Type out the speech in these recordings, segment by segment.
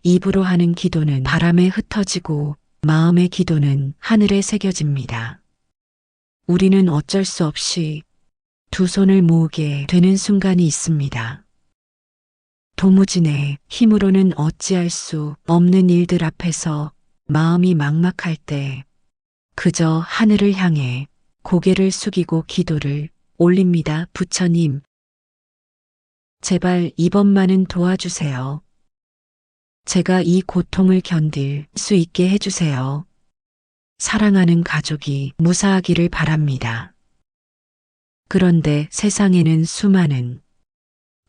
입으로 하는 기도는 바람에 흩어지고 마음의 기도는 하늘에 새겨집니다. 우리는 어쩔 수 없이 두 손을 모으게 되는 순간이 있습니다. 도무지 내 힘으로는 어찌할 수 없는 일들 앞에서 마음이 막막할 때 그저 하늘을 향해 고개를 숙이고 기도를 올립니다. 부처님, 제발 이번만은 도와주세요. 제가 이 고통을 견딜 수 있게 해주세요. 사랑하는 가족이 무사하기를 바랍니다. 그런데 세상에는 수많은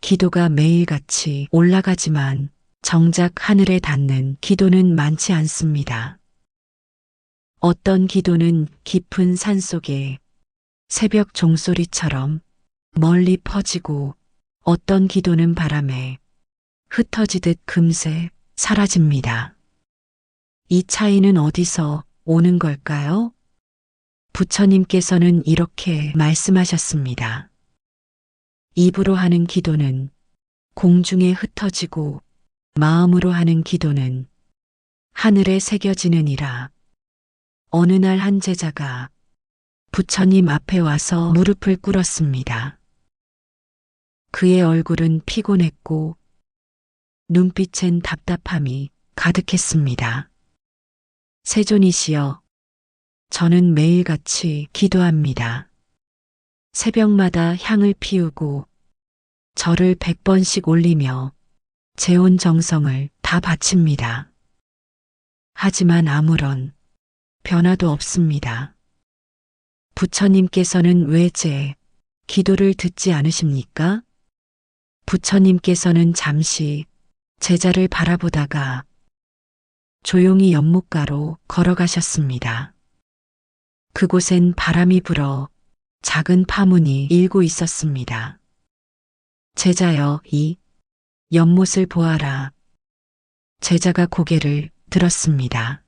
기도가 매일같이 올라가지만 정작 하늘에 닿는 기도는 많지 않습니다. 어떤 기도는 깊은 산속에 새벽 종소리처럼 멀리 퍼지고 어떤 기도는 바람에 흩어지듯 금세 사라집니다. 이 차이는 어디서 오는 걸까요? 부처님께서는 이렇게 말씀하셨습니다. 입으로 하는 기도는 공중에 흩어지고 마음으로 하는 기도는 하늘에 새겨지느니라. 어느 날 한 제자가 부처님 앞에 와서 무릎을 꿇었습니다. 그의 얼굴은 피곤했고 눈빛엔 답답함이 가득했습니다. 세존이시여, 저는 매일같이 기도합니다. 새벽마다 향을 피우고 절을 100번씩 올리며 제 온 정성을 다 바칩니다. 하지만 아무런 변화도 없습니다. 부처님께서는 왜 제 기도를 듣지 않으십니까? 부처님께서는 잠시 제자를 바라보다가 조용히 연못가로 걸어가셨습니다. 그곳엔 바람이 불어 작은 파문이 일고 있었습니다. 제자여, 이 연못을 보아라. 제자가 고개를 들었습니다.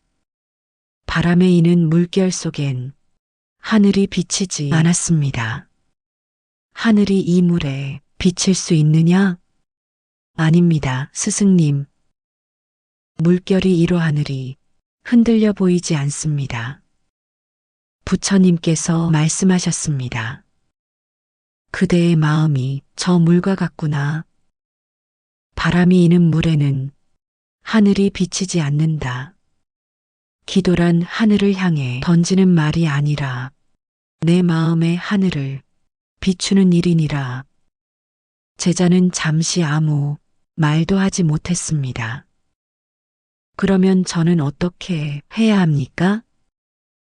바람에 이는 물결 속엔 하늘이 비치지 않았습니다. 하늘이 이 물에 비칠 수 있느냐? 아닙니다, 스승님. 물결이 이로 하늘이 흔들려 보이지 않습니다. 부처님께서 말씀하셨습니다. 그대의 마음이 저 물과 같구나. 바람이 이는 물에는 하늘이 비치지 않는다. 기도란 하늘을 향해 던지는 말이 아니라 내 마음의 하늘을 비추는 일이니라. 제자는 잠시 아무 말도 하지 못했습니다. 그러면 저는 어떻게 해야 합니까?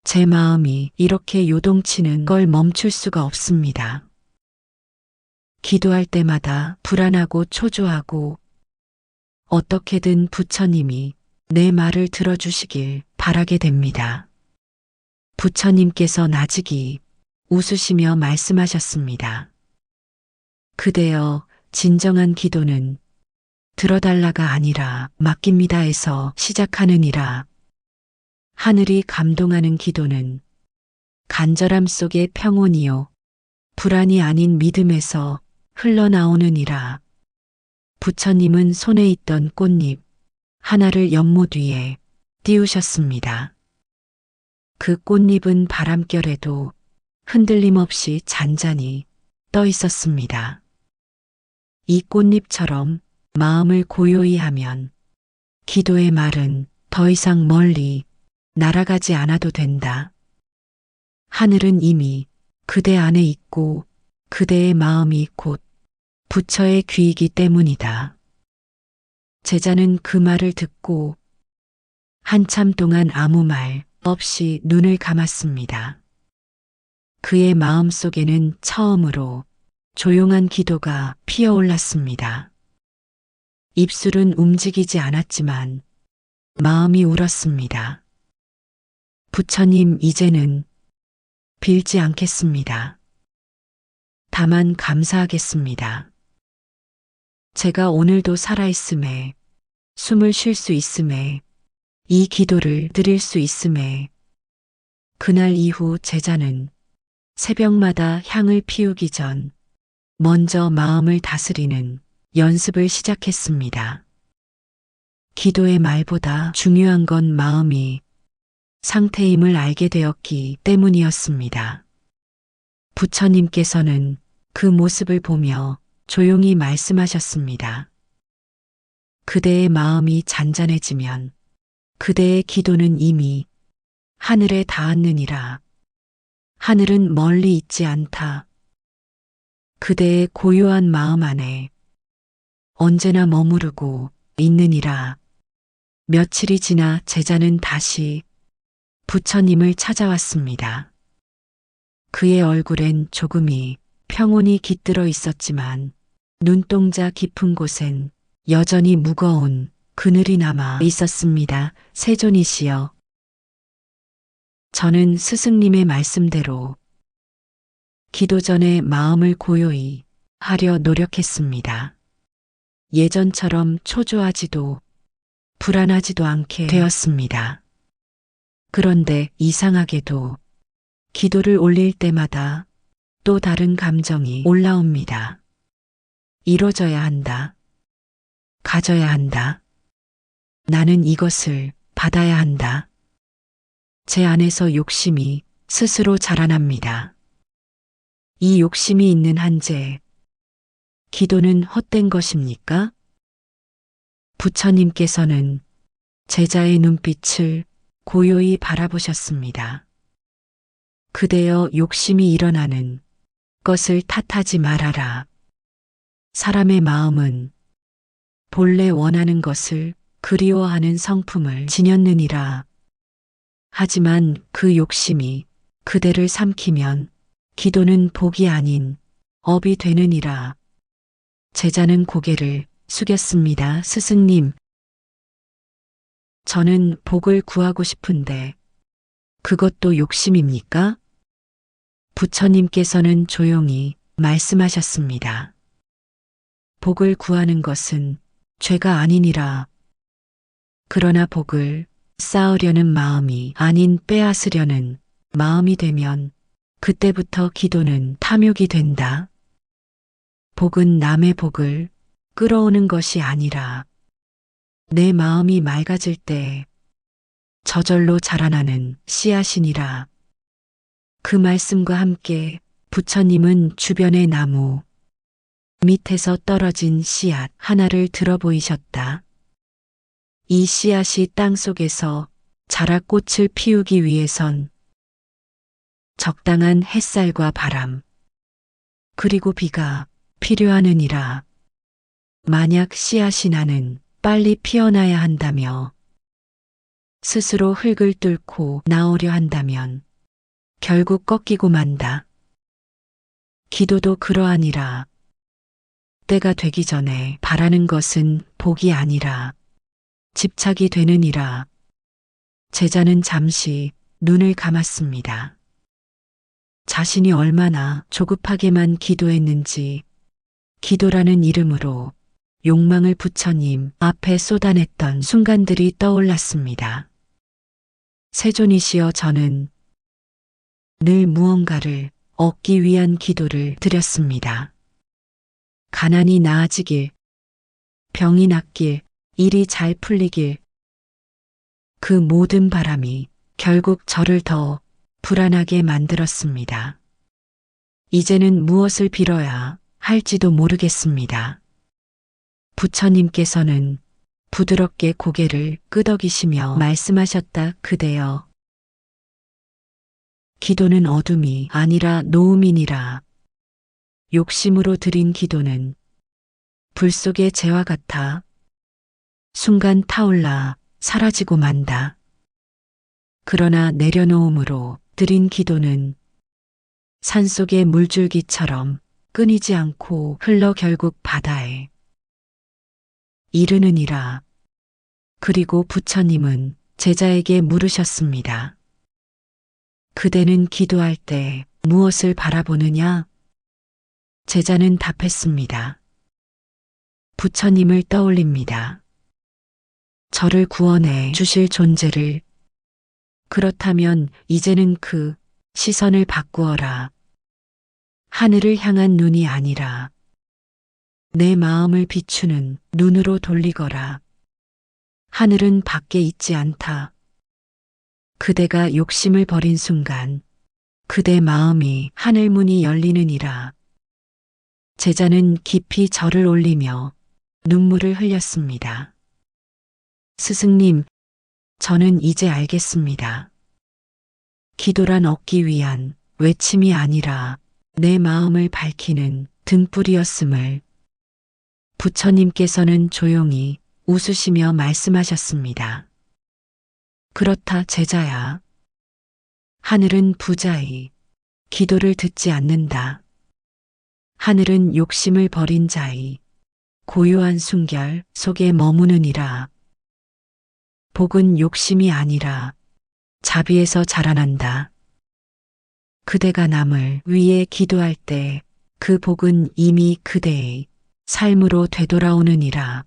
제 마음이 이렇게 요동치는 걸 멈출 수가 없습니다. 기도할 때마다 불안하고 초조하고 어떻게든 부처님이 내 말을 들어주시길 바라게 됩니다. 부처님께서 나직이 웃으시며 말씀하셨습니다. 그대여, 진정한 기도는 들어달라가 아니라 맡깁니다에서 시작하느니라. 하늘이 감동하는 기도는 간절함 속의 평온이요, 불안이 아닌 믿음에서 흘러나오느니라. 부처님은 손에 있던 꽃잎 하나를 연못 위에 띄우셨습니다. 그 꽃잎은 바람결에도 흔들림 없이 잔잔히 떠 있었습니다. 이 꽃잎처럼 마음을 고요히 하면 기도의 말은 더 이상 멀리 날아가지 않아도 된다. 하늘은 이미 그대 안에 있고 그대의 마음이 곧 부처의 귀이기 때문이다. 제자는 그 말을 듣고 한참 동안 아무 말 없이 눈을 감았습니다. 그의 마음 속에는 처음으로 조용한 기도가 피어올랐습니다. 입술은 움직이지 않았지만 마음이 울었습니다. 부처님, 이제는 빌지 않겠습니다. 다만 감사하겠습니다. 제가 오늘도 살아있음에, 숨을 쉴 수 있음에, 이 기도를 드릴 수 있음에. 그날 이후 제자는 새벽마다 향을 피우기 전 먼저 마음을 다스리는 연습을 시작했습니다. 기도의 말보다 중요한 건 마음이 상태임을 알게 되었기 때문이었습니다. 부처님께서는 그 모습을 보며 조용히 말씀하셨습니다. 그대의 마음이 잔잔해지면 그대의 기도는 이미 하늘에 닿았느니라. 하늘은 멀리 있지 않다. 그대의 고요한 마음 안에 언제나 머무르고 있느니라. 며칠이 지나 제자는 다시 부처님을 찾아왔습니다. 그의 얼굴엔 조금이 평온이 깃들어 있었지만 눈동자 깊은 곳엔 여전히 무거운 그늘이 남아 있었습니다. 세존이시여, 저는 스승님의 말씀대로 기도 전에 마음을 고요히 하려 노력했습니다. 예전처럼 초조하지도 불안하지도 않게 되었습니다. 그런데 이상하게도 기도를 올릴 때마다 또 다른 감정이 올라옵니다. 이뤄져야 한다. 가져야 한다. 나는 이것을 받아야 한다. 제 안에서 욕심이 스스로 자라납니다. 이 욕심이 있는 한제, 기도는 헛된 것입니까? 부처님께서는 제자의 눈빛을 고요히 바라보셨습니다. 그대여 욕심이 일어나는 것을 탓하지 말아라. 사람의 마음은 본래 원하는 것을 그리워하는 성품을 지녔느니라. 하지만 그 욕심이 그대를 삼키면 기도는 복이 아닌 업이 되느니라. 제자는 고개를 숙였습니다. 스승님, 저는 복을 구하고 싶은데 그것도 욕심입니까? 부처님께서는 조용히 말씀하셨습니다. 복을 구하는 것은 죄가 아니니라. 그러나 복을 쌓으려는 마음이 아닌 빼앗으려는 마음이 되면 그때부터 기도는 탐욕이 된다. 복은 남의 복을 끌어오는 것이 아니라 내 마음이 맑아질 때 저절로 자라나는 씨앗이니라. 그 말씀과 함께 부처님은 주변의 나무 밑에서 떨어진 씨앗 하나를 들어 보이셨다. 이 씨앗이 땅 속에서 자라 꽃을 피우기 위해선 적당한 햇살과 바람, 그리고 비가 필요하느니라. 만약 씨앗이 나는 빨리 피어나야 한다며 스스로 흙을 뚫고 나오려 한다면 결국 꺾이고 만다. 기도도 그러하니라. 때가 되기 전에 바라는 것은 복이 아니라 집착이 되느니라. 제자는 잠시 눈을 감았습니다. 자신이 얼마나 조급하게만 기도했는지 기도라는 이름으로 욕망을 부처님 앞에 쏟아냈던 순간들이 떠올랐습니다. 세존이시여, 저는 늘 무언가를 얻기 위한 기도를 드렸습니다. 가난이 나아지길, 병이 낫길, 일이 잘 풀리길. 그 모든 바람이 결국 저를 더 불안하게 만들었습니다. 이제는 무엇을 빌어야 할지도 모르겠습니다. 부처님께서는 부드럽게 고개를 끄덕이시며 말씀하셨다. 그대여, 기도는 어둠이 아니라 노음이니라. 욕심으로 드린 기도는 불 속의 재와 같아 순간 타올라 사라지고 만다. 그러나 내려놓음으로 드린 기도는 산속의 물줄기처럼 끊이지 않고 흘러 결국 바다에 이르느니라. 그리고 부처님은 제자에게 물으셨습니다. 그대는 기도할 때 무엇을 바라보느냐? 제자는 답했습니다. 부처님을 떠올립니다. 저를 구원해 주실 존재를. 그렇다면 이제는 그 시선을 바꾸어라. 하늘을 향한 눈이 아니라 내 마음을 비추는 눈으로 돌리거라. 하늘은 밖에 있지 않다. 그대가 욕심을 버린 순간 그대 마음이 하늘문이 열리느니라. 제자는 깊이 절을 올리며 눈물을 흘렸습니다. 스승님, 저는 이제 알겠습니다. 기도란 얻기 위한 외침이 아니라 내 마음을 밝히는 등불이었음을. 부처님께서는 조용히 웃으시며 말씀하셨습니다. 그렇다 제자야. 하늘은 부자의 기도를 듣지 않는다. 하늘은 욕심을 버린 자의 고요한 순결 속에 머무느니라. 복은 욕심이 아니라 자비에서 자라난다. 그대가 남을 위해 기도할 때 그 복은 이미 그대의 삶으로 되돌아오느니라.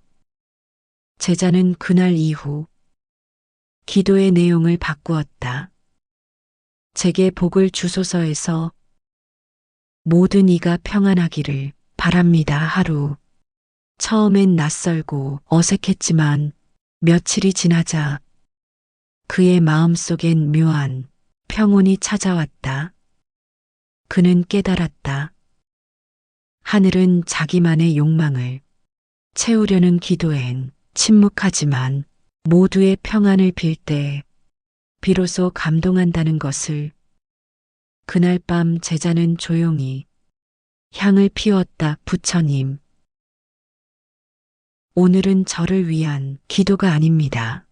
제자는 그날 이후 기도의 내용을 바꾸었다. 제게 복을 주소서에서 모든 이가 평안하기를 바랍니다. 하루. 처음엔 낯설고 어색했지만 며칠이 지나자 그의 마음속엔 묘한 평온이 찾아왔다. 그는 깨달았다. 하늘은 자기만의 욕망을 채우려는 기도엔 침묵하지만 모두의 평안을 빌 때 비로소 감동한다는 것을. 그날 밤 제자는 조용히 향을 피웠다. 부처님, 오늘은 저를 위한 기도가 아닙니다.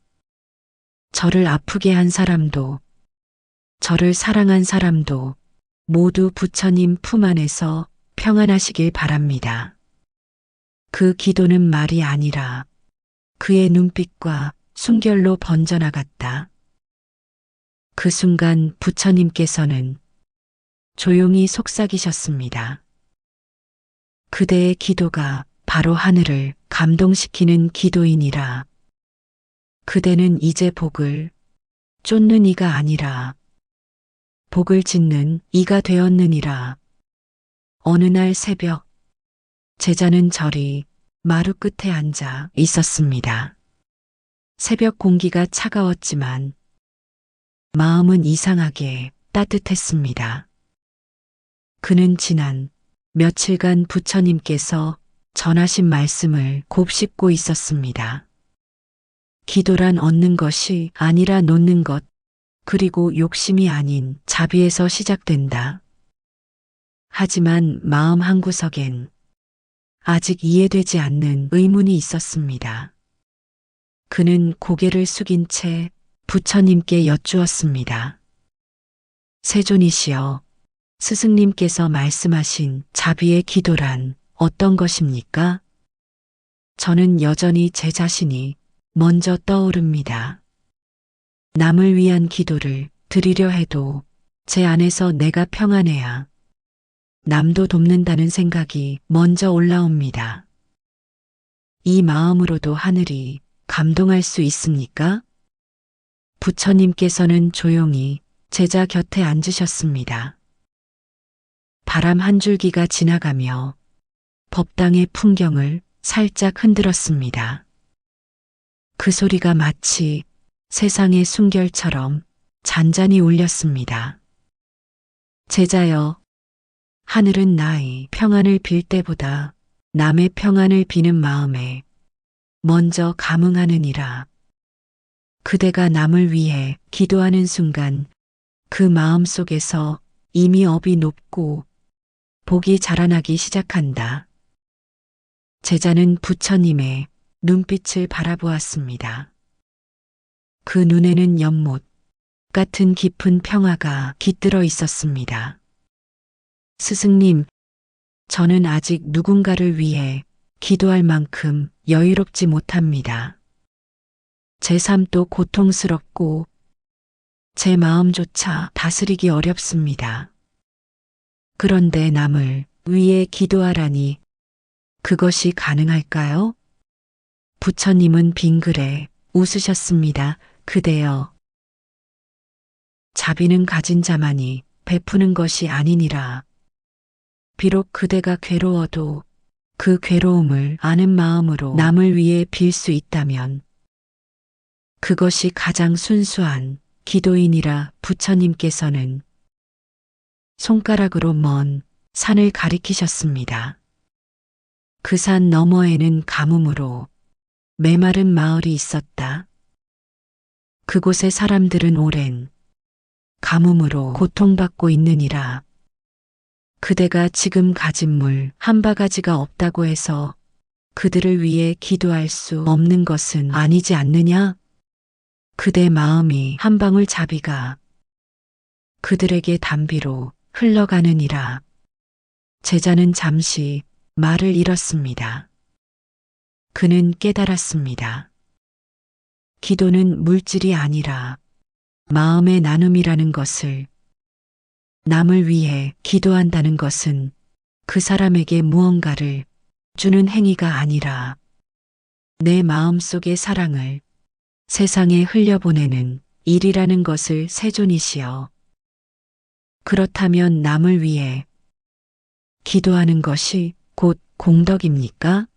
저를 아프게 한 사람도, 저를 사랑한 사람도 모두 부처님 품 안에서 평안하시길 바랍니다. 그 기도는 말이 아니라 그의 눈빛과 순결로 번져나갔다. 그 순간 부처님께서는 조용히 속삭이셨습니다. 그대의 기도가 바로 하늘을 감동시키는 기도이니라. 그대는 이제 복을 쫓는 이가 아니라 복을 짓는 이가 되었느니라. 어느 날 새벽, 제자는 저리 마루 끝에 앉아 있었습니다. 새벽 공기가 차가웠지만 마음은 이상하게 따뜻했습니다. 그는 지난 며칠간 부처님께서 전하신 말씀을 곱씹고 있었습니다. 기도란 얻는 것이 아니라 놓는 것, 그리고 욕심이 아닌 자비에서 시작된다. 하지만 마음 한구석엔 아직 이해되지 않는 의문이 있었습니다. 그는 고개를 숙인 채 부처님께 여쭈었습니다. 세존이시여, 스승님께서 말씀하신 자비의 기도란 어떤 것입니까? 저는 여전히 제 자신이 먼저 떠오릅니다. 남을 위한 기도를 드리려 해도 제 안에서 내가 평안해야 남도 돕는다는 생각이 먼저 올라옵니다. 이 마음으로도 하늘이 감동할 수 있습니까? 부처님께서는 조용히 제자 곁에 앉으셨습니다. 바람 한 줄기가 지나가며 법당의 풍경을 살짝 흔들었습니다. 그 소리가 마치 세상의 순결처럼 잔잔히 울렸습니다. 제자여, 하늘은 나의 평안을 빌 때보다 남의 평안을 비는 마음에 먼저 감응하느니라. 그대가 남을 위해 기도하는 순간 그 마음 속에서 이미 업이 높고 복이 자라나기 시작한다. 제자는 부처님의 눈빛을 바라보았습니다. 그 눈에는 연못 같은 깊은 평화가 깃들어 있었습니다. 스승님, 저는 아직 누군가를 위해 기도할 만큼 여유롭지 못합니다. 제 삶도 고통스럽고 제 마음조차 다스리기 어렵습니다. 그런데 남을 위해 기도하라니 그것이 가능할까요? 부처님은 빙그레 웃으셨습니다. 그대여, 자비는 가진 자만이 베푸는 것이 아니니라. 비록 그대가 괴로워도 그 괴로움을 아는 마음으로 남을 위해 빌 수 있다면 그것이 가장 순수한 기도인이라 부처님께서는 손가락으로 먼 산을 가리키셨습니다. 그 산 너머에는 가뭄으로 메마른 마을이 있었다. 그곳의 사람들은 오랜 가뭄으로 고통받고 있느니라. 그대가 지금 가진 물 한 바가지가 없다고 해서 그들을 위해 기도할 수 없는 것은 아니지 않느냐? 그대 마음이 한 방울 자비가 그들에게 단비로 흘러가느니라. 제자는 잠시 말을 잃었습니다. 그는 깨달았습니다. 기도는 물질이 아니라 마음의 나눔이라는 것을, 남을 위해 기도한다는 것은 그 사람에게 무언가를 주는 행위가 아니라 내 마음속의 사랑을 세상에 흘려보내는 일이라는 것을 세존이시여. 그렇다면 남을 위해 기도하는 것이 곧 공덕입니까?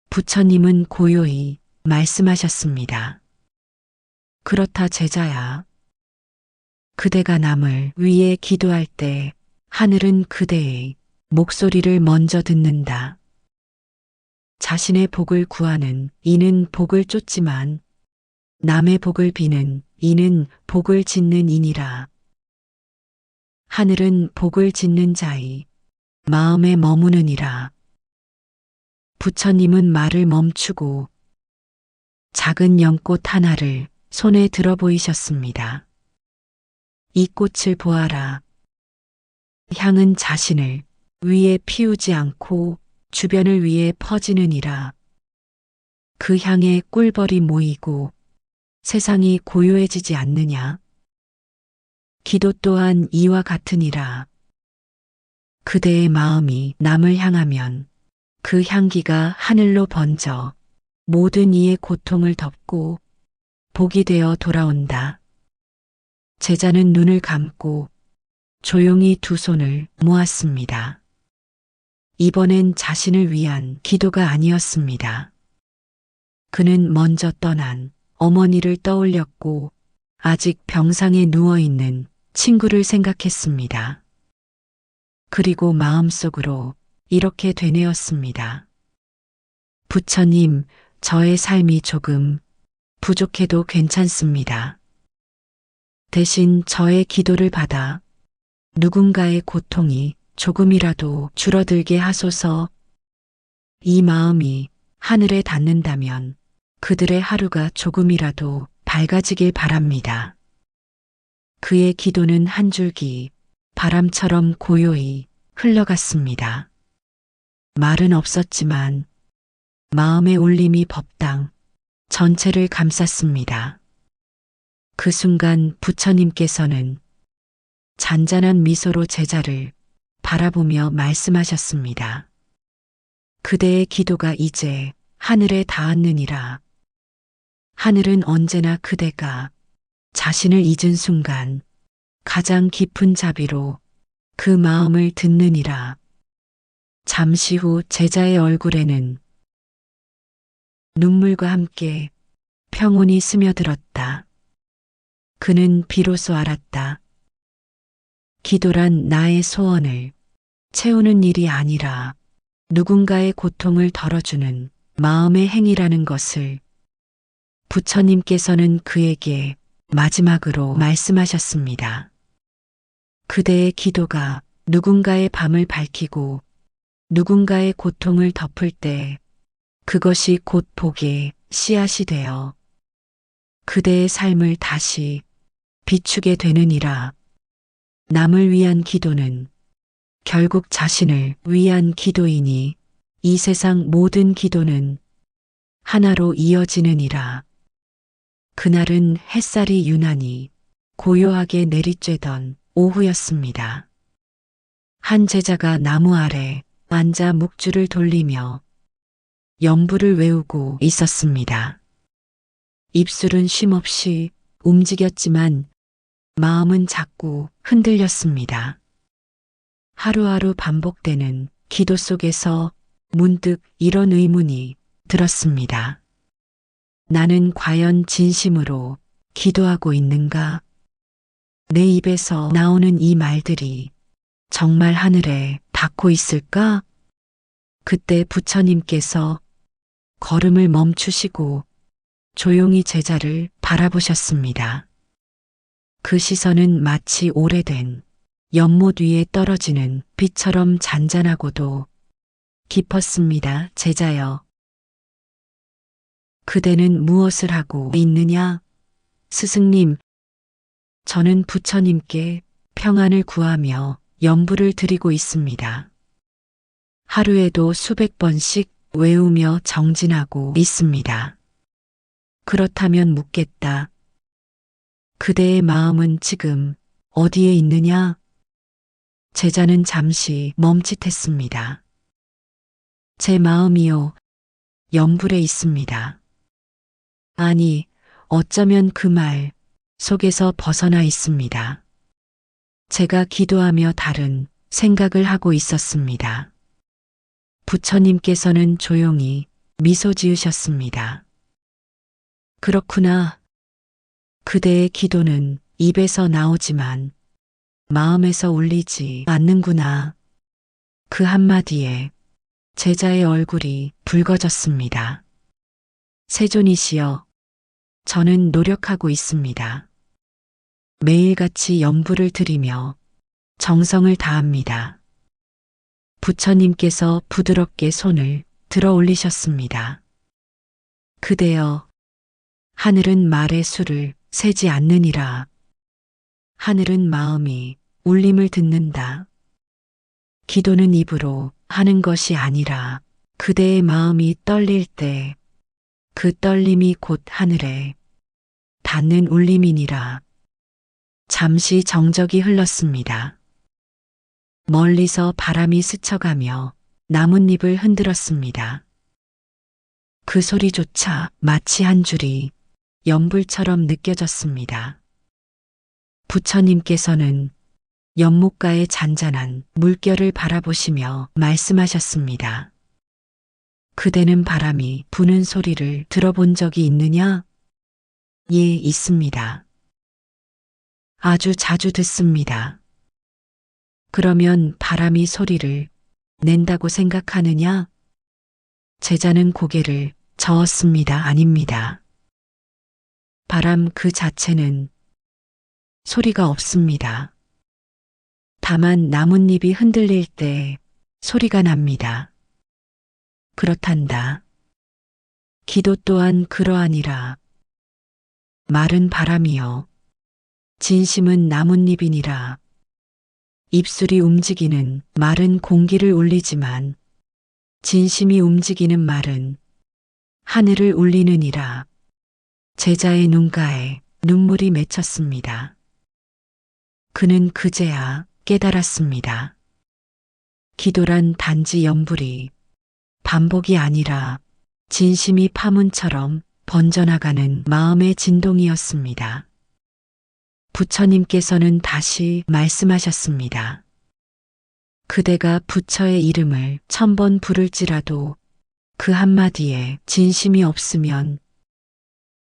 부처님은 고요히 말씀하셨습니다. 그렇다 제자야. 그대가 남을 위해 기도할 때 하늘은 그대의 목소리를 먼저 듣는다. 자신의 복을 구하는 이는 복을 쫓지만 남의 복을 비는 이는 복을 짓는 이니라. 하늘은 복을 짓는 자의 마음에 머무느니라. 부처님은 말을 멈추고 작은 연꽃 하나를 손에 들어 보이셨습니다. 이 꽃을 보아라. 향은 자신을 위해 피우지 않고 주변을 위해 퍼지느니라. 그 향에 꿀벌이 모이고 세상이 고요해지지 않느냐? 기도 또한 이와 같으니라. 그대의 마음이 남을 향하면 그 향기가 하늘로 번져 모든 이의 고통을 덮고 복이 되어 돌아온다. 제자는 눈을 감고 조용히 두 손을 모았습니다. 이번엔 자신을 위한 기도가 아니었습니다. 그는 먼저 떠난 어머니를 떠올렸고 아직 병상에 누워있는 친구를 생각했습니다. 그리고 마음속으로 이렇게 되뇌었습니다. 부처님, 저의 삶이 조금 부족해도 괜찮습니다. 대신 저의 기도를 받아 누군가의 고통이 조금이라도 줄어들게 하소서. 이 마음이 하늘에 닿는다면 그들의 하루가 조금이라도 밝아지길 바랍니다. 그의 기도는 한 줄기 바람처럼 고요히 흘러갔습니다. 말은 없었지만 마음의 울림이 법당 전체를 감쌌습니다. 그 순간 부처님께서는 잔잔한 미소로 제자를 바라보며 말씀하셨습니다. 그대의 기도가 이제 하늘에 닿았느니라. 하늘은 언제나 그대가 자신을 잊은 순간 가장 깊은 자비로 그 마음을 듣느니라. 잠시 후 제자의 얼굴에는 눈물과 함께 평온이 스며들었다. 그는 비로소 알았다. 기도란 나의 소원을 채우는 일이 아니라 누군가의 고통을 덜어주는 마음의 행위라는 것을. 부처님께서는 그에게 마지막으로 말씀하셨습니다. 그대의 기도가 누군가의 밤을 밝히고 누군가의 고통을 덮을 때 그것이 곧 복의 씨앗이 되어 그대의 삶을 다시 비추게 되느니라. 남을 위한 기도는 결국 자신을 위한 기도이니 이 세상 모든 기도는 하나로 이어지느니라. 그날은 햇살이 유난히 고요하게 내리쬐던 오후였습니다. 한 제자가 나무 아래 앉아 묵주를 돌리며 연부를 외우고 있었습니다. 입술은 쉼없이 움직였지만 마음은 자꾸 흔들렸습니다. 하루하루 반복되는 기도 속에서 문득 이런 의문이 들었습니다. 나는 과연 진심으로 기도하고 있는가? 내 입에서 나오는 이 말들이 정말 하늘에 닿고 있을까? 그때 부처님께서 걸음을 멈추시고 조용히 제자를 바라보셨습니다. 그 시선은 마치 오래된 연못 위에 떨어지는 빛처럼 잔잔하고도 깊었습니다. 제자여, 그대는 무엇을 하고 있느냐? 스승님, 저는 부처님께 평안을 구하며 연부를 드리고 있습니다. 하루에도 수백 번씩 외우며 정진하고 있습니다. 그렇다면 묻겠다. 그대의 마음은 지금 어디에 있느냐? 제자는 잠시 멈칫했습니다. 제 마음이요, 연불에 있습니다. 아니, 어쩌면 그 말 속에서 벗어나 있습니다. 제가 기도하며 다른 생각을 하고 있었습니다. 부처님께서는 조용히 미소 지으셨습니다. 그렇구나. 그대의 기도는 입에서 나오지만 마음에서 울리지 않는구나. 그 한마디에 제자의 얼굴이 붉어졌습니다. 세존이시여, 저는 노력하고 있습니다. 매일같이 연부를 드리며 정성을 다합니다. 부처님께서 부드럽게 손을 들어 올리셨습니다. 그대여, 하늘은 말의 수를 세지 않느니라. 하늘은 마음이 울림을 듣는다. 기도는 입으로 하는 것이 아니라 그대의 마음이 떨릴 때 그 떨림이 곧 하늘에 닿는 울림이니라. 잠시 정적이 흘렀습니다. 멀리서 바람이 스쳐가며 나뭇잎을 흔들었습니다. 그 소리조차 마치 한 줄이 연불처럼 느껴졌습니다. 부처님께서는 연못가의 잔잔한 물결을 바라보시며 말씀하셨습니다. 그대는 바람이 부는 소리를 들어본 적이 있느냐? 예, 있습니다. 아주 자주 듣습니다. 그러면 바람이 소리를 낸다고 생각하느냐? 제자는 고개를 저었습니다. 아닙니다. 바람 그 자체는 소리가 없습니다. 다만 나뭇잎이 흔들릴 때 소리가 납니다. 그렇단다. 기도 또한 그러하니라. 말은 바람이요, 진심은 나뭇잎이니라. 입술이 움직이는 말은 공기를 울리지만 진심이 움직이는 말은 하늘을 울리느니라. 제자의 눈가에 눈물이 맺혔습니다. 그는 그제야 깨달았습니다. 기도란 단지 연불이 반복이 아니라 진심이 파문처럼 번져나가는 마음의 진동이었습니다. 부처님께서는 다시 말씀하셨습니다. 그대가 부처의 이름을 1000번 부를지라도 그 한마디에 진심이 없으면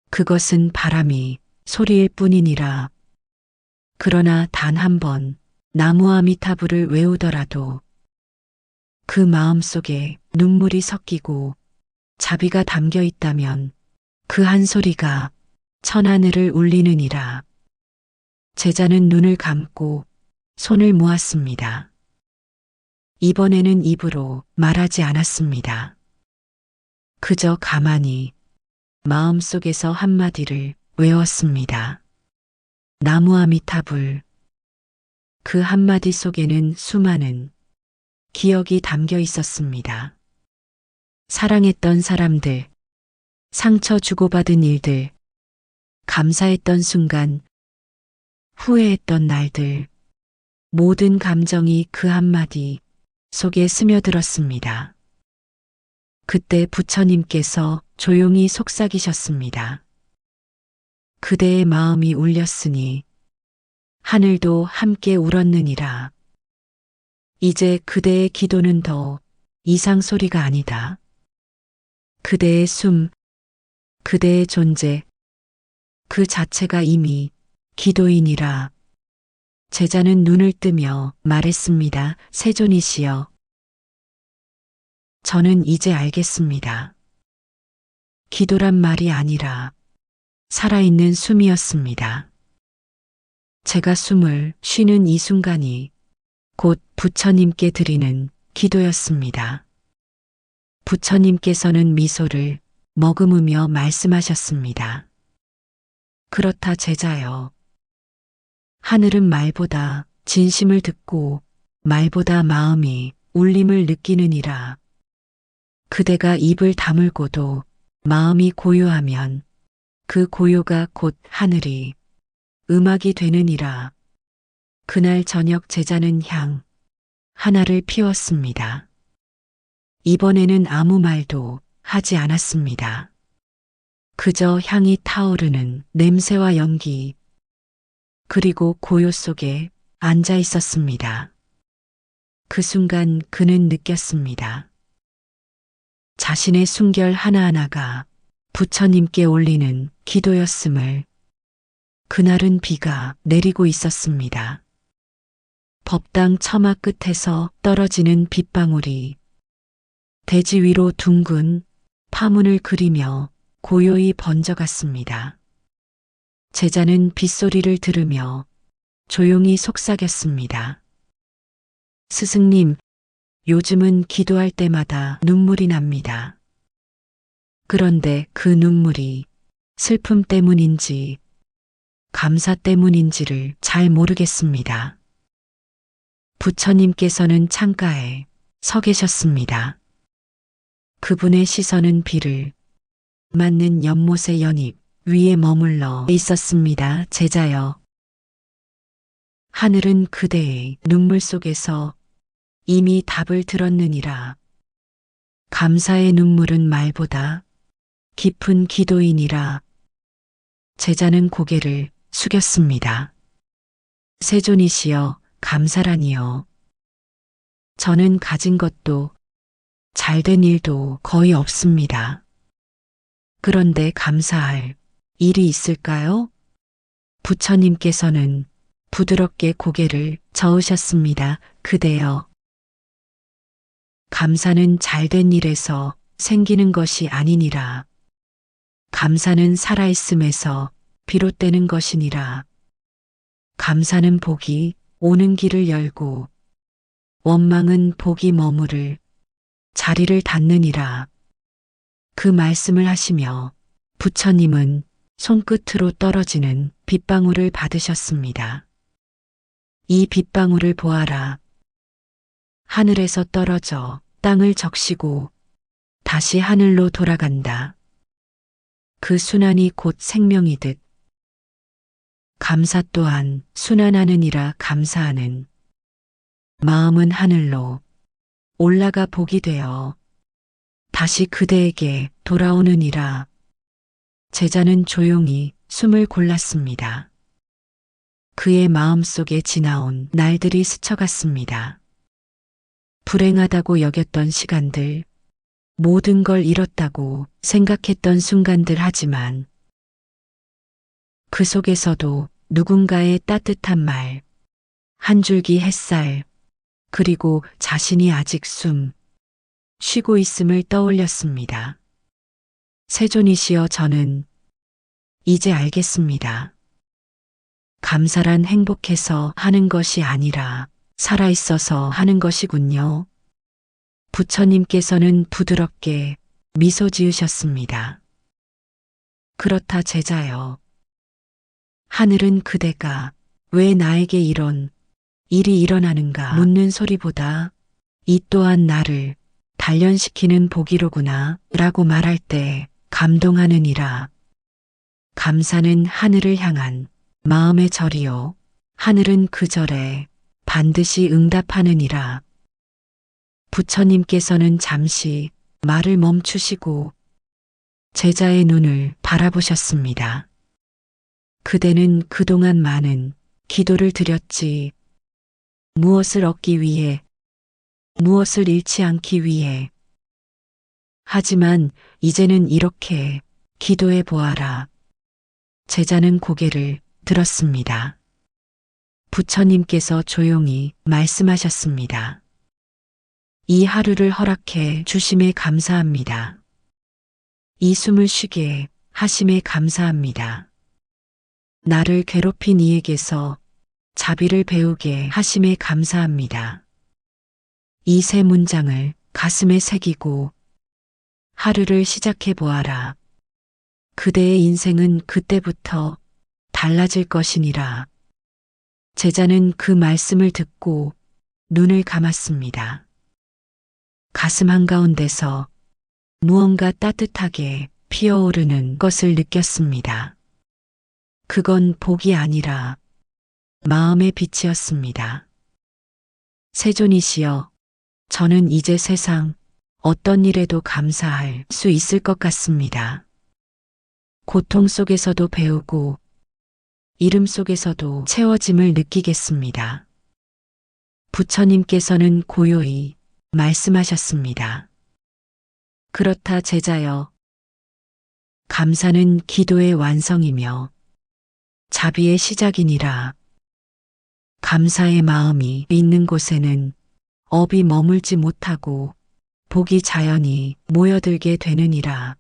그것은 바람이 소리일 뿐이니라. 그러나 단 한 번 나무아미타불을 외우더라도 그 마음 속에 눈물이 섞이고 자비가 담겨 있다면 그 한 소리가 천하늘을 울리느니라. 제자는 눈을 감고 손을 모았습니다. 이번에는 입으로 말하지 않았습니다. 그저 가만히 마음속에서 한마디를 외웠습니다. 나무아미타불. 그 한마디 속에는 수많은 기억이 담겨 있었습니다. 사랑했던 사람들, 상처 주고받은 일들, 감사했던 순간, 후회했던 날들, 모든 감정이 그 한마디 속에 스며들었습니다. 그때 부처님께서 조용히 속삭이셨습니다. 그대의 마음이 울렸으니 하늘도 함께 울었느니라. 이제 그대의 기도는 더 이상 소리가 아니다. 그대의 숨, 그대의 존재, 그 자체가 이미 기도이니라. 제자는 눈을 뜨며 말했습니다. 세존이시여, 저는 이제 알겠습니다. 기도란 말이 아니라 살아있는 숨이었습니다. 제가 숨을 쉬는 이 순간이 곧 부처님께 드리는 기도였습니다. 부처님께서는 미소를 머금으며 말씀하셨습니다. 그렇다 제자여. 하늘은 말보다 진심을 듣고 말보다 마음이 울림을 느끼느니라. 그대가 입을 다물고도 마음이 고요하면 그 고요가 곧 하늘이 음악이 되느니라. 그날 저녁 제자는 향 하나를 피웠습니다. 이번에는 아무 말도 하지 않았습니다. 그저 향이 타오르는 냄새와 연기, 그리고 고요 속에 앉아 있었습니다. 그 순간 그는 느꼈습니다. 자신의 순결 하나하나가 부처님께 올리는 기도였음을. 그날은 비가 내리고 있었습니다. 법당 처마 끝에서 떨어지는 빗방울이 대지 위로 둥근 파문을 그리며 고요히 번져갔습니다. 제자는 빗소리를 들으며 조용히 속삭였습니다. 스승님, 요즘은 기도할 때마다 눈물이 납니다. 그런데 그 눈물이 슬픔 때문인지 감사 때문인지를 잘 모르겠습니다. 부처님께서는 창가에 서 계셨습니다. 그분의 시선은 비를 맞는 연못의 연잎 위에 머물러 있었습니다. 제자여. 하늘은 그대의 눈물 속에서 이미 답을 들었느니라. 감사의 눈물은 말보다 깊은 기도이니라. 제자는 고개를 숙였습니다. 세존이시여, 감사라니요. 저는 가진 것도 잘된 일도 거의 없습니다. 그런데 감사할 일이 있을까요? 부처님께서는 부드럽게 고개를 저으셨습니다. 그대여. 감사는 잘된 일에서 생기는 것이 아니니라. 감사는 살아있음에서 비롯되는 것이니라. 감사는 복이 오는 길을 열고 원망은 복이 머무를 자리를 닫느니라. 그 말씀을 하시며 부처님은 손끝으로 떨어지는 빗방울을 받으셨습니다. 이 빗방울을 보아라. 하늘에서 떨어져 땅을 적시고 다시 하늘로 돌아간다. 그 순환이 곧 생명이듯 감사 또한 순환하느니라. 감사하는 마음은 하늘로 올라가 복이 되어 다시 그대에게 돌아오느니라. 제자는 조용히 숨을 골랐습니다. 그의 마음속에 지나온 날들이 스쳐갔습니다. 불행하다고 여겼던 시간들, 모든 걸 잃었다고 생각했던 순간들. 하지만 그 속에서도 누군가의 따뜻한 말, 한 줄기 햇살, 그리고 자신이 아직 쉬고 있음을 떠올렸습니다. 세존이시여, 저는 이제 알겠습니다. 감사란 행복해서 하는 것이 아니라 살아있어서 하는 것이군요. 부처님께서는 부드럽게 미소 지으셨습니다. 그렇다 제자여. 하늘은 그대가 왜 나에게 이런 일이 일어나는가 묻는 소리보다 이 또한 나를 단련시키는 복이로구나 라고 말할 때 감동하느니라. 감사는 하늘을 향한 마음의 절이요. 하늘은 그 절에 반드시 응답하느니라. 부처님께서는 잠시 말을 멈추시고 제자의 눈을 바라보셨습니다. 그대는 그동안 많은 기도를 드렸지. 무엇을 얻기 위해, 무엇을 잃지 않기 위해. 하지만 이제는 이렇게 기도해 보아라. 제자는 고개를 들었습니다. 부처님께서 조용히 말씀하셨습니다. 이 하루를 허락해 주심에 감사합니다. 이 숨을 쉬게 하심에 감사합니다. 나를 괴롭힌 이에게서 자비를 배우게 하심에 감사합니다. 이 세 문장을 가슴에 새기고 하루를 시작해 보아라. 그대의 인생은 그때부터 달라질 것이니라. 제자는 그 말씀을 듣고 눈을 감았습니다. 가슴 한가운데서 무언가 따뜻하게 피어오르는 것을 느꼈습니다. 그건 복이 아니라 마음의 빛이었습니다. 세존이시여, 저는 이제 세상 어떤 일에도 감사할 수 있을 것 같습니다. 고통 속에서도 배우고 이름 속에서도 채워짐을 느끼겠습니다. 부처님께서는 고요히 말씀하셨습니다. 그렇다 제자여, 감사는 기도의 완성이며 자비의 시작이니라. 감사의 마음이 있는 곳에는 업이 머물지 못하고 복이 자연히 모여들게 되느니라.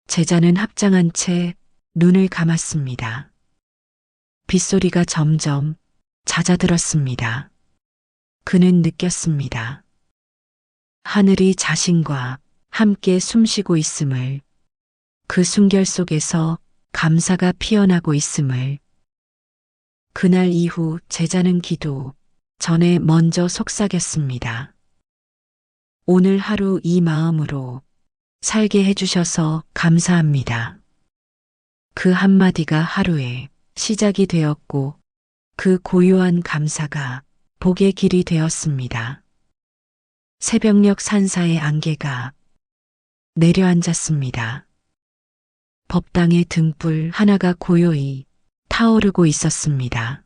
제자는 합장한 채 눈을 감았습니다. 빗소리가 점점 잦아들었습니다. 그는 느꼈습니다. 하늘이 자신과 함께 숨쉬고 있음을, 그 숨결 속에서 감사가 피어나고 있음을. 그날 이후 제자는 기도 전에 먼저 속삭였습니다. 오늘 하루 이 마음으로 살게 해주셔서 감사합니다. 그 한마디가 하루의 시작이 되었고 그 고요한 감사가 복의 길이 되었습니다. 새벽녘 산사의 안개가 내려앉았습니다. 법당의 등불 하나가 고요히 타오르고 있었습니다.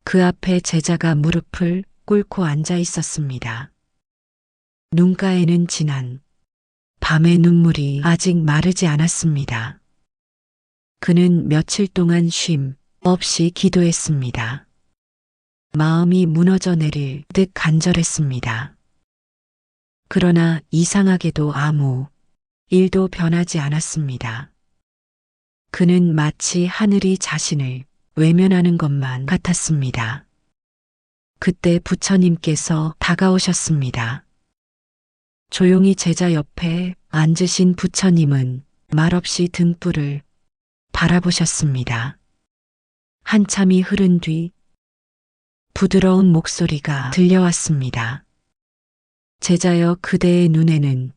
그 앞에 제자가 무릎을 꿇고 앉아 있었습니다. 눈가에는 진한 밤의 눈물이 아직 마르지 않았습니다. 그는 며칠 동안 쉼 없이 기도했습니다. 마음이 무너져 내릴 듯 간절했습니다. 그러나 이상하게도 아무 일도 변하지 않았습니다. 그는 마치 하늘이 자신을 외면하는 것만 같았습니다. 그때 부처님께서 다가오셨습니다. 조용히 제자 옆에 앉으신 부처님은 말없이 등불을 바라보셨습니다. 한참이 흐른 뒤 부드러운 목소리가 들려왔습니다. 제자여, 그대의 눈에는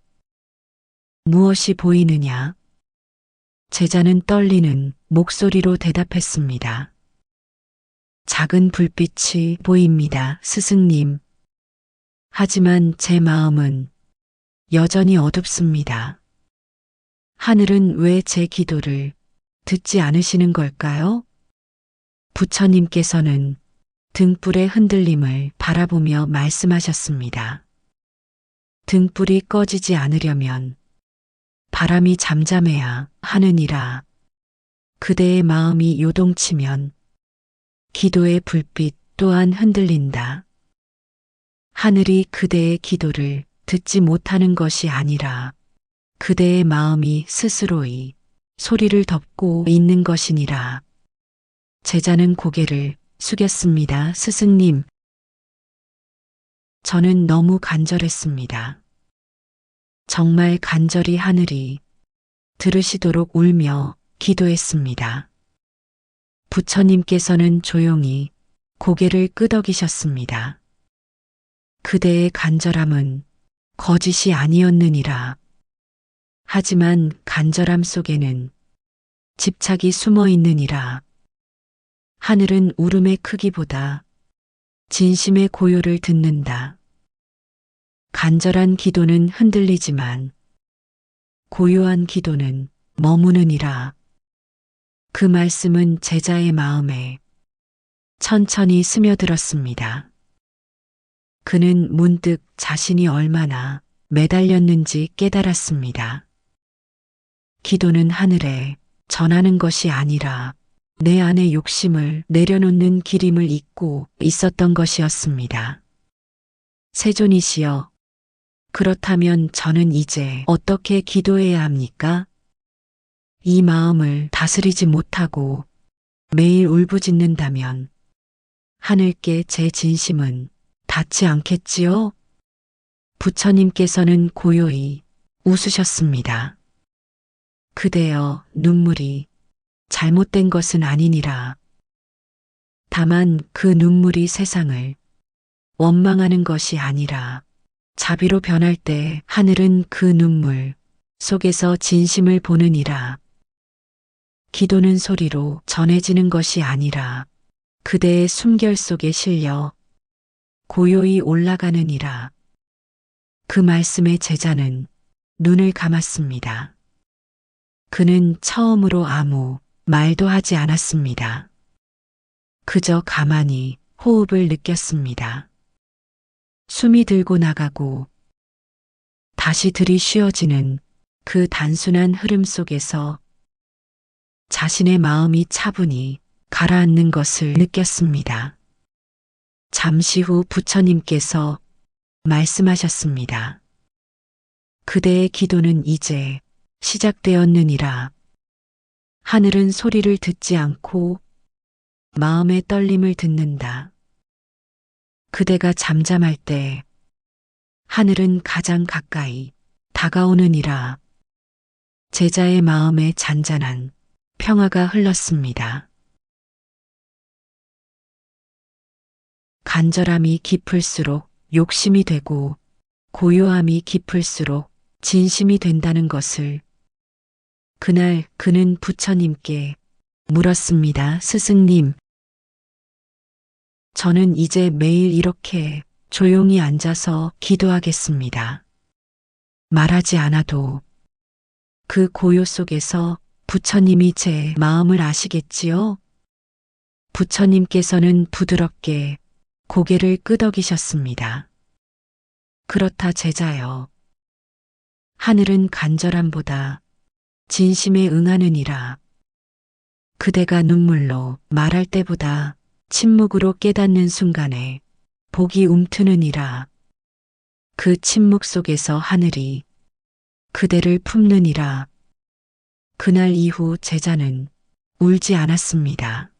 무엇이 보이느냐? 제자는 떨리는 목소리로 대답했습니다. 작은 불빛이 보입니다, 스승님. 하지만 제 마음은 여전히 어둡습니다. 하늘은 왜 제 기도를 듣지 않으시는 걸까요? 부처님께서는 등불의 흔들림을 바라보며 말씀하셨습니다. 등불이 꺼지지 않으려면 바람이 잠잠해야 하느니라. 그대의 마음이 요동치면 기도의 불빛 또한 흔들린다. 하늘이 그대의 기도를 듣지 못하는 것이 아니라 그대의 마음이 스스로의 소리를 덮고 있는 것이니라. 제자는 고개를 숙였습니다. 스승님, 저는 너무 간절했습니다. 정말 간절히 하늘이 들으시도록 울며 기도했습니다. 부처님께서는 조용히 고개를 끄덕이셨습니다. 그대의 간절함은 거짓이 아니었느니라. 하지만 간절함 속에는 집착이 숨어 있느니라. 하늘은 울음의 크기보다 진심의 고요를 듣는다. 간절한 기도는 흔들리지만 고요한 기도는 머무느니라. 그 말씀은 제자의 마음에 천천히 스며들었습니다. 그는 문득 자신이 얼마나 매달렸는지 깨달았습니다. 기도는 하늘에 전하는 것이 아니라 내 안의 욕심을 내려놓는 길임을 잊고 있었던 것이었습니다. 세존이시여, 그렇다면 저는 이제 어떻게 기도해야 합니까? 이 마음을 다스리지 못하고 매일 울부짖는다면 하늘께 제 진심은 닿지 않겠지요? 부처님께서는 고요히 웃으셨습니다. 그대여, 눈물이 잘못된 것은 아니니라. 다만 그 눈물이 세상을 원망하는 것이 아니라 자비로 변할 때 하늘은 그 눈물 속에서 진심을 보느니라. 기도는 소리로 전해지는 것이 아니라 그대의 숨결 속에 실려 고요히 올라가느니라. 그 말씀에 제자는 눈을 감았습니다. 그는 처음으로 아무 말도 하지 않았습니다. 그저 가만히 호흡을 느꼈습니다. 숨이 들고 나가고 다시 들이쉬어지는 그 단순한 흐름 속에서 자신의 마음이 차분히 가라앉는 것을 느꼈습니다. 잠시 후 부처님께서 말씀하셨습니다. 그대의 기도는 이제 시작되었느니라. 하늘은 소리를 듣지 않고 마음의 떨림을 듣는다. 그대가 잠잠할 때 하늘은 가장 가까이 다가오느니라. 제자의 마음에 잔잔한 평화가 흘렀습니다. 간절함이 깊을수록 욕심이 되고 고요함이 깊을수록 진심이 된다는 것을 그날 그는 부처님께 물었습니다. 스승님, 저는 이제 매일 이렇게 조용히 앉아서 기도하겠습니다. 말하지 않아도 그 고요 속에서 부처님이 제 마음을 아시겠지요? 부처님께서는 부드럽게 고개를 끄덕이셨습니다. 그렇다 제자여. 하늘은 간절함보다 진심에 응하느니라. 그대가 눈물로 말할 때보다 침묵으로 깨닫는 순간에 복이 움트느니라. 그 침묵 속에서 하늘이 그대를 품느니라. 그날 이후 제자는 울지 않았습니다.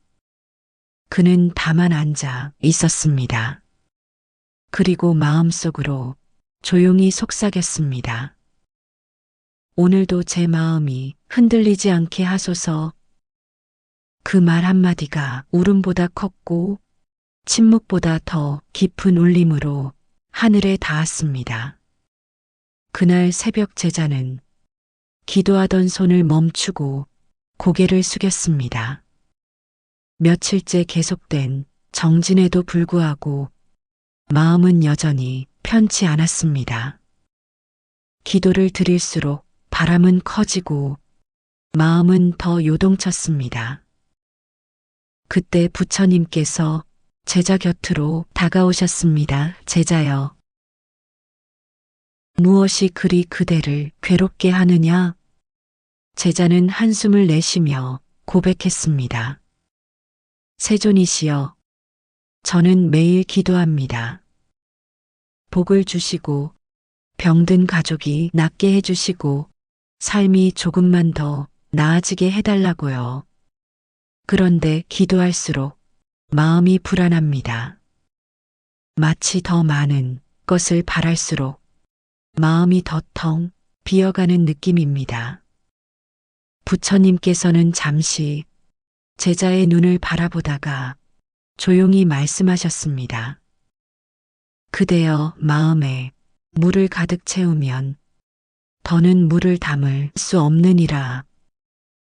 그는 다만 앉아 있었습니다. 그리고 마음속으로 조용히 속삭였습니다. 오늘도 제 마음이 흔들리지 않게 하소서. 그 말 한마디가 울음보다 컸고 침묵보다 더 깊은 울림으로 하늘에 닿았습니다. 그날 새벽 제자는 기도하던 손을 멈추고 고개를 숙였습니다. 며칠째 계속된 정진에도 불구하고 마음은 여전히 편치 않았습니다. 기도를 드릴수록 바람은 커지고 마음은 더 요동쳤습니다. 그때 부처님께서 제자 곁으로 다가오셨습니다. 제자여, 무엇이 그리 그대를 괴롭게 하느냐? 제자는 한숨을 내쉬며 고백했습니다. 세존이시여, 저는 매일 기도합니다. 복을 주시고 병든 가족이 낫게 해주시고 삶이 조금만 더 나아지게 해달라고요. 그런데 기도할수록 마음이 불안합니다. 마치 더 많은 것을 바랄수록 마음이 더 텅 비어가는 느낌입니다. 부처님께서는 잠시 제자의 눈을 바라보다가 조용히 말씀하셨습니다. 그대여 마음에 물을 가득 채우면 더는 물을 담을 수 없느니라.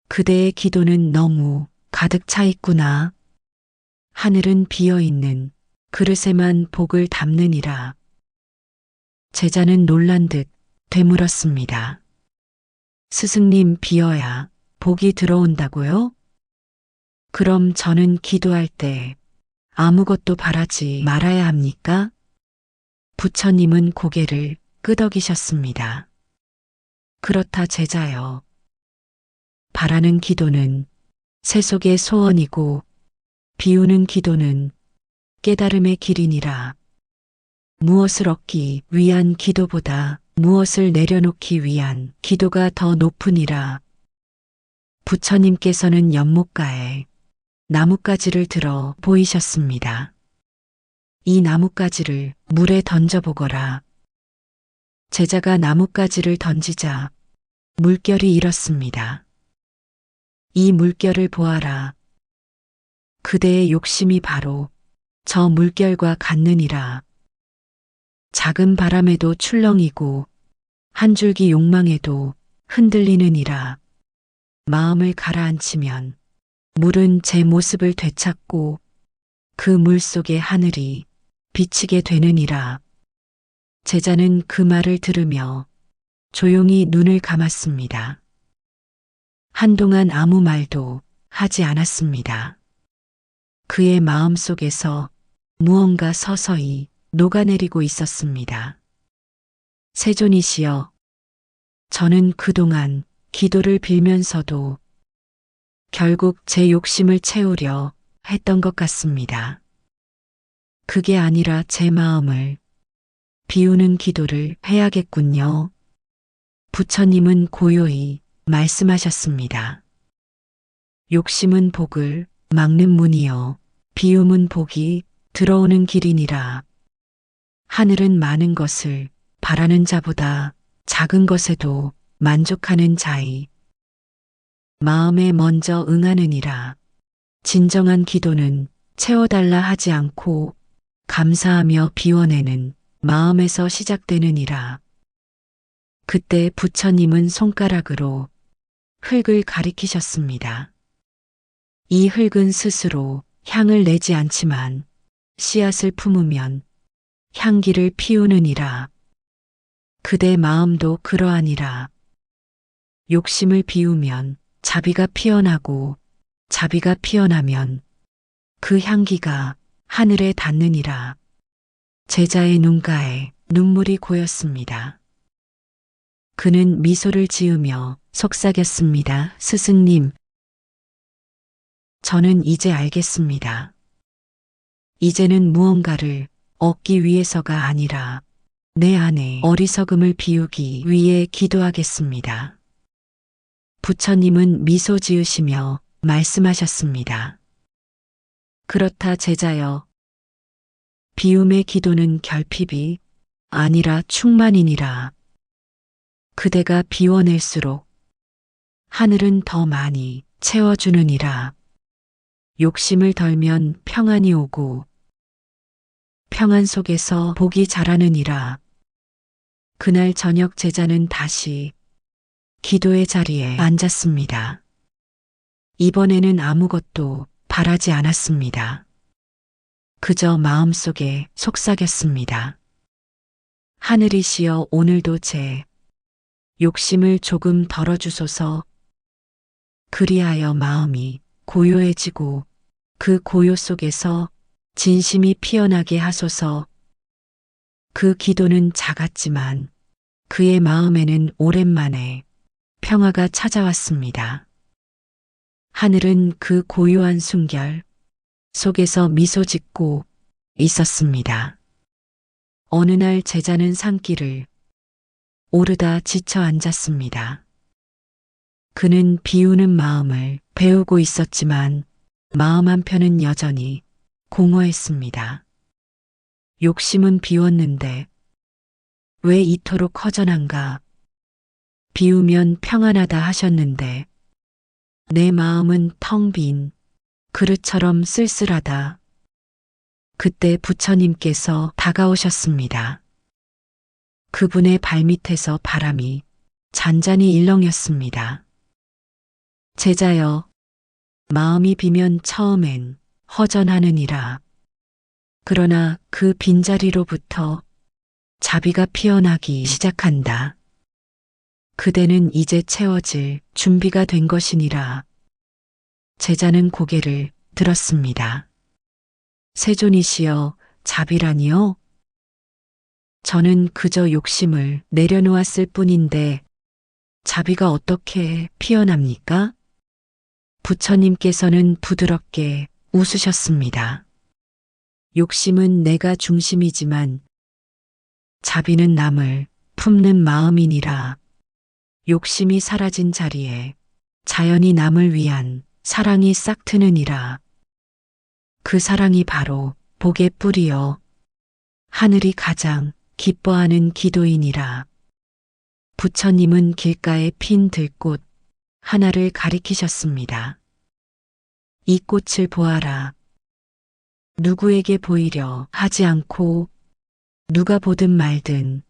그대의 기도는 너무 가득 차 있구나. 하늘은 비어 있는 그릇에만 복을 담느니라. 제자는 놀란 듯 되물었습니다. 스승님, 비어야 복이 들어온다고요? 그럼 저는 기도할 때 아무것도 바라지 말아야 합니까? 부처님은 고개를 끄덕이셨습니다. 그렇다 제자여. 바라는 기도는 세속의 소원이고 비우는 기도는 깨달음의 길이니라. 무엇을 얻기 위한 기도보다 무엇을 내려놓기 위한 기도가 더 높으니라. 부처님께서는 연못가에 나뭇가지를 들어 보이셨습니다. 이 나뭇가지를 물에 던져보거라. 제자가 나뭇가지를 던지자 물결이 일었습니다. 이 물결을 보아라. 그대의 욕심이 바로 저 물결과 같느니라. 작은 바람에도 출렁이고 한 줄기 욕망에도 흔들리느니라. 마음을 가라앉히면 물은 제 모습을 되찾고 그 물 속의 하늘이 비치게 되느니라. 제자는 그 말을 들으며 조용히 눈을 감았습니다. 한동안 아무 말도 하지 않았습니다. 그의 마음 속에서 무언가 서서히 녹아내리고 있었습니다. 세존이시여, 저는 그동안 기도를 빌면서도 결국 제 욕심을 채우려 했던 것 같습니다. 그게 아니라 제 마음을 비우는 기도를 해야겠군요. 부처님은 고요히 말씀하셨습니다. 욕심은 복을 막는 문이요, 비움은 복이 들어오는 길이니라. 하늘은 많은 것을 바라는 자보다 작은 것에도 만족하는 자이 마음에 먼저 응하느니라. 진정한 기도는 채워달라 하지 않고 감사하며 비워내는 마음에서 시작되느니라. 그때 부처님은 손가락으로 흙을 가리키셨습니다. 이 흙은 스스로 향을 내지 않지만 씨앗을 품으면 향기를 피우느니라. 그대 마음도 그러하니라. 욕심을 비우면 자비가 피어나고 자비가 피어나면 그 향기가 하늘에 닿느니라. 제자의 눈가에 눈물이 고였습니다. 그는 미소를 지으며 속삭였습니다. 스승님, 저는 이제 알겠습니다. 이제는 무언가를 얻기 위해서가 아니라 내 안에 어리석음을 비우기 위해 기도하겠습니다. 부처님은 미소 지으시며 말씀하셨습니다. 그렇다 제자여, 비움의 기도는 결핍이 아니라 충만이니라. 그대가 비워낼수록 하늘은 더 많이 채워주느니라. 욕심을 덜면 평안이 오고 평안 속에서 복이 자라느니라. 그날 저녁 제자는 다시 기도의 자리에 앉았습니다. 이번에는 아무것도 바라지 않았습니다. 그저 마음속에 속삭였습니다. 하늘이시여, 오늘도 제 욕심을 조금 덜어주소서. 그리하여 마음이 고요해지고 그 고요 속에서 진심이 피어나게 하소서. 그 기도는 작았지만 그의 마음에는 오랜만에 평화가 찾아왔습니다. 하늘은 그 고요한 순결 속에서 미소 짓고 있었습니다. 어느 날 제자는 산길을 오르다 지쳐 앉았습니다. 그는 비우는 마음을 배우고 있었지만 마음 한편은 여전히 공허했습니다. 욕심은 비웠는데 왜 이토록 허전한가? 비우면 평안하다 하셨는데 내 마음은 텅 빈 그릇처럼 쓸쓸하다. 그때 부처님께서 다가오셨습니다. 그분의 발밑에서 바람이 잔잔히 일렁였습니다. 제자여, 마음이 비면 처음엔 허전하느니라. 그러나 그 빈자리로부터 자비가 피어나기 시작한다. 그대는 이제 채워질 준비가 된 것이니라. 제자는 고개를 들었습니다. 세존이시여, 자비라니요? 저는 그저 욕심을 내려놓았을 뿐인데 자비가 어떻게 피어납니까? 부처님께서는 부드럽게 웃으셨습니다. 욕심은 내가 중심이지만 자비는 남을 품는 마음이니라. 욕심이 사라진 자리에 자연히 남을 위한 사랑이 싹 트느니라. 그 사랑이 바로 복의 뿌리여 하늘이 가장 기뻐하는 기도이니라. 부처님은 길가에 핀 들꽃 하나를 가리키셨습니다. 이 꽃을 보아라. 누구에게 보이려 하지 않고 누가 보든 말든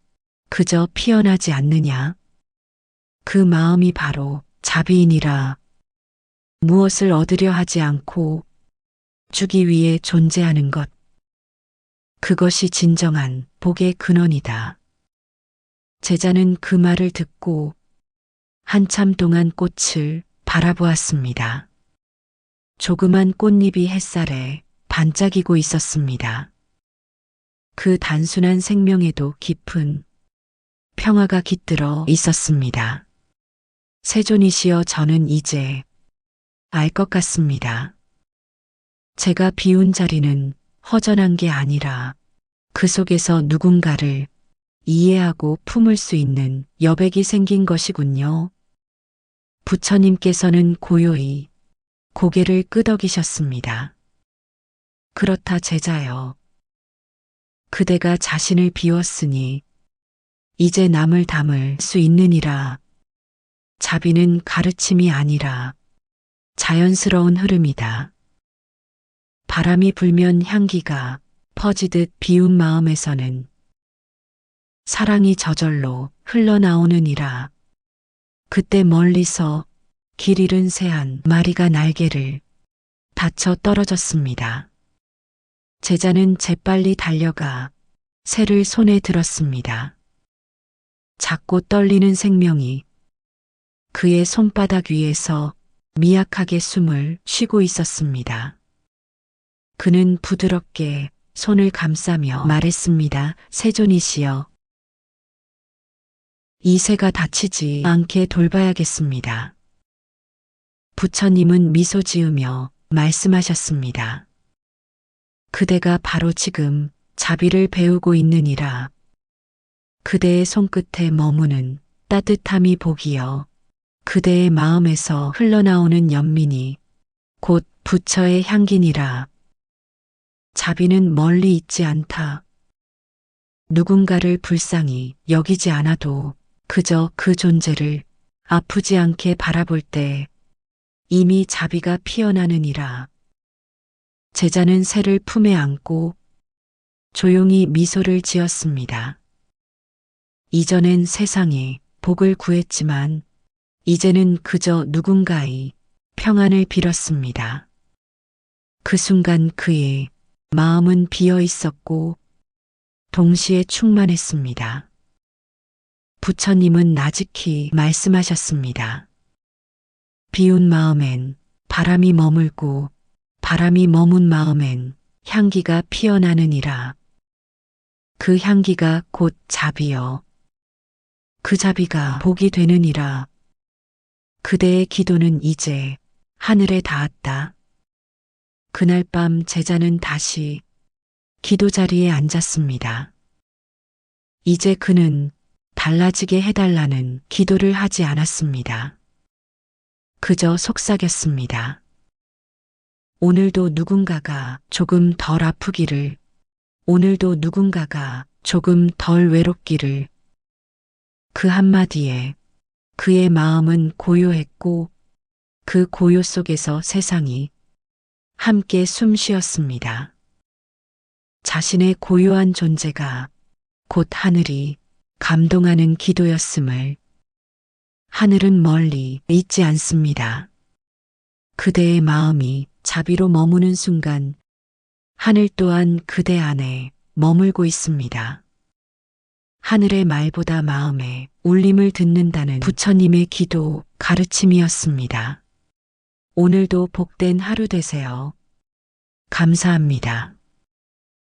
그저 피어나지 않느냐. 그 마음이 바로 자비이니라. 무엇을 얻으려 하지 않고 주기 위해 존재하는 것. 그것이 진정한 복의 근원이다. 제자는 그 말을 듣고 한참 동안 꽃을 바라보았습니다. 조그만 꽃잎이 햇살에 반짝이고 있었습니다. 그 단순한 생명에도 깊은 평화가 깃들어 있었습니다. 세존이시여, 저는 이제 알 것 같습니다. 제가 비운 자리는 허전한 게 아니라 그 속에서 누군가를 이해하고 품을 수 있는 여백이 생긴 것이군요. 부처님께서는 고요히 고개를 끄덕이셨습니다. 그렇다 제자여. 그대가 자신을 비웠으니 이제 남을 담을 수 있느니라. 자비는 가르침이 아니라 자연스러운 흐름이다. 바람이 불면 향기가 퍼지듯 비운 마음에서는 사랑이 저절로 흘러나오느니라. 그때 멀리서 길 잃은 새 한 마리가 날개를 다쳐 떨어졌습니다. 제자는 재빨리 달려가 새를 손에 들었습니다. 작고 떨리는 생명이 그의 손바닥 위에서 미약하게 숨을 쉬고 있었습니다. 그는 부드럽게 손을 감싸며 말했습니다. 세존이시여. 이 새가 다치지 않게 돌봐야겠습니다. 부처님은 미소 지으며 말씀하셨습니다. 그대가 바로 지금 자비를 배우고 있느니라. 그대의 손끝에 머무는 따뜻함이 복이여 그대의 마음에서 흘러나오는 연민이 곧 부처의 향기니라. 자비는 멀리 있지 않다. 누군가를 불쌍히 여기지 않아도 그저 그 존재를 아프지 않게 바라볼 때 이미 자비가 피어나느니라. 제자는 새를 품에 안고 조용히 미소를 지었습니다. 이전엔 세상에 복을 구했지만 이제는 그저 누군가의 평안을 빌었습니다. 그 순간 그의 마음은 비어 있었고 동시에 충만했습니다. 부처님은 나직히 말씀하셨습니다. 비운 마음엔 바람이 머물고 바람이 머문 마음엔 향기가 피어나느니라. 그 향기가 곧 자비여. 그 자비가 복이 되느니라. 그대의 기도는 이제 하늘에 닿았다. 그날 밤 제자는 다시 기도 자리에 앉았습니다. 이제 그는 달라지게 해달라는 기도를 하지 않았습니다. 그저 속삭였습니다. 오늘도 누군가가 조금 덜 아프기를, 오늘도 누군가가 조금 덜 외롭기를. 그 한마디에 그의 마음은 고요했고 그 고요 속에서 세상이 함께 숨 쉬었습니다. 자신의 고요한 존재가 곧 하늘이 감동하는 기도였음을 하늘은 멀리 있지 않습니다. 그대의 마음이 자비로 머무는 순간 하늘 또한 그대 안에 머물고 있습니다. 하늘의 말보다 마음의 울림을 듣는다는 부처님의 기도 가르침이었습니다. 오늘도 복된 하루 되세요. 감사합니다.